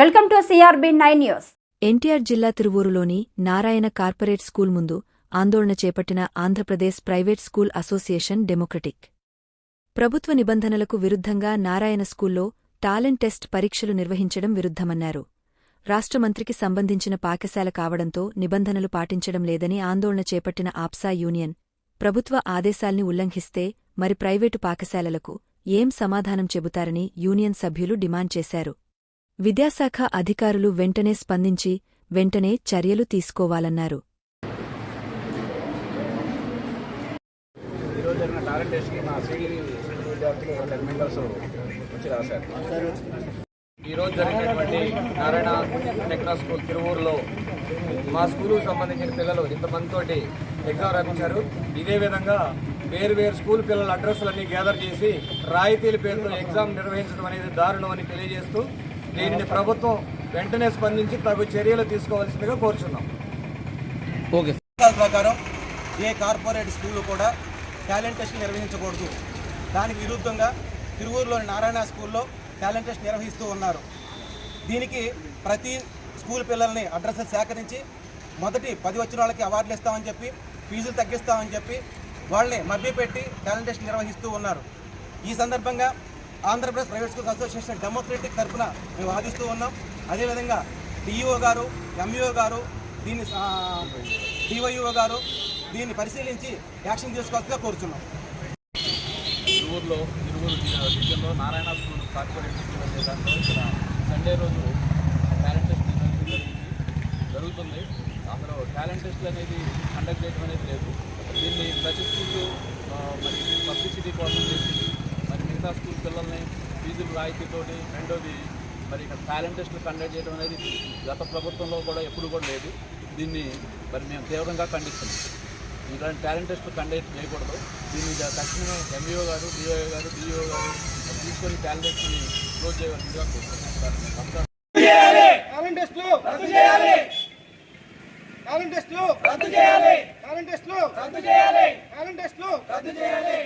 Welcome to CRB9 news. NTR జిల్లా తిరువూరులోని Narayana corporate school ముందు ఆందోళన చేపట్టిన Andhra Pradesh private school association democratic. ప్రభుత్వ నిబంధనలకు విరుద్ధంగా నారాయణ స్కూల్లో టాలెంట్ టెస్ట్ పరీక్షలు నిర్వహించడం విరుద్ధమన్నారు. రాష్ట్ర మంత్రికి సంబంధించిన పాఠశాల కావడంతో నిబంధనలు పాటించడం లేదని ఆందోళన చేపట్టిన ఆప్సా యూనియన్, ప్రభుత్వ ఆదేశాల్ని ఉల్లంఘిస్తే మరి ప్రైవేటు పాఠశాలలకు ఏం సమాధానం చెబుతారని యూనియన్ సభ్యులు డిమాండ్ చేశారు. విద్యాశాఖ అధికారులు వెంటనే స్పందించి వెంటనే చర్యలు తీసుకోవాలన్నారు. ఈరోజు జరిగిన టాలెంట్ టెస్ట్కి మా సిడీని విద్యార్థులు 10 మెంబర్స్ వచ్చి రాశారు. ఈరోజు జరిగినటువంటి నారాయణ టెక్నో స్కూల్ తిరువూరులో మా స్కూలుకు సంబంధించిన పిల్లలు ఇంతమందితోటి ఎగ్జామ్ రాయించారు. ఇదే విధంగా వేరు స్కూల్ పిల్లల అడ్రస్లన్నీ గ్యాదర్ చేసి రాయితీల పేరుతో ఎగ్జామ్ నిర్వహించడం అనేది దారుణం అని తెలియజేస్తూ దీనిని ప్రభుత్వం వెంటనే స్పందించి తగు చర్యలు తీసుకోవాల్సిందిగా కోరుచున్నాం. ఓకే. ప్రకారం ఏ కార్పొరేట్ స్కూళ్ళు కూడా టాలెంట్ టెస్ట్ నిర్వహించకూడదు. దానికి విరుద్ధంగా తిరువూరులోని నారాయణ స్కూల్లో టాలెంట్ టెస్ట్ నిర్వహిస్తూ ఉన్నారు. దీనికి ప్రతి స్కూల్ పిల్లల్ని అడ్రస్లు సేకరించి మొదటి 10 వచ్చిన వాళ్ళకి అవార్డులు ఇస్తామని చెప్పి, ఫీజులు తగ్గిస్తామని చెప్పి వాళ్ళని మభ్యపెట్టి టాలెంట్ టెస్ట్ నిర్వహిస్తూ ఉన్నారు. ఈ సందర్భంగా Andhra Pradesh private schools association democratic తరఫున మేము వాదిస్తూ ఉన్నాం. అదేవిధంగా డిఈఓ గారు, ఎంఈఓ గారు, డివైఓ గారు దీన్ని పరిశీలించి యాక్షన్ తీసుకోవాల్సిగా కోరుతున్నాం. తిరువూరు డివిజన్లో నారాయణ స్కూల్ కార్పొరేట్ స్కూల్ దాంట్లో ఇక్కడ సండే రోజు టాలెంట్ టెస్ట్ జరుగుతుంది. అందులో టాలెంట్ టెస్ట్ అనేది కండక్ట్ చేయడం అనేది లేదు. దీన్ని ప్రతి స్కూళ్ళు మరి పబ్లిసిటీ కోసం చేసి మరి మిగతా స్కూల్ పిల్లల్ని ఫీజులు రాయితీతోటి, రెండోది మరి ఇక్కడ టాలెంట్ టెస్టులు కండక్ట్ చేయడం అనేది గత ప్రభుత్వంలో కూడా ఎప్పుడు కూడా లేదు. దీన్ని మరి మేము తీవ్రంగా ఖండిస్తున్నాం. ఇలాంటి టాలెంట్ టెస్టులు కండక్ట్ చేయకూడదు. దీన్ని తక్షణమే ఎంఈఓ గారు, డిఓ గారు, డిఈఓ గారు తీసుకొని టాలెంట్ టెస్ట్ని క్లోజ్ చేయవలసిందిగా కోరుతున్నాం. టాలెంట్ టెస్టులు రద్దు చేయాలి. టాలెంట్ టెస్టులు రద్దు చేయాలి. టాలెంట్ టెస్టులు రద్దు చేయాలి. టాలెంట్ టెస్టులు రద్దు చేయాలి.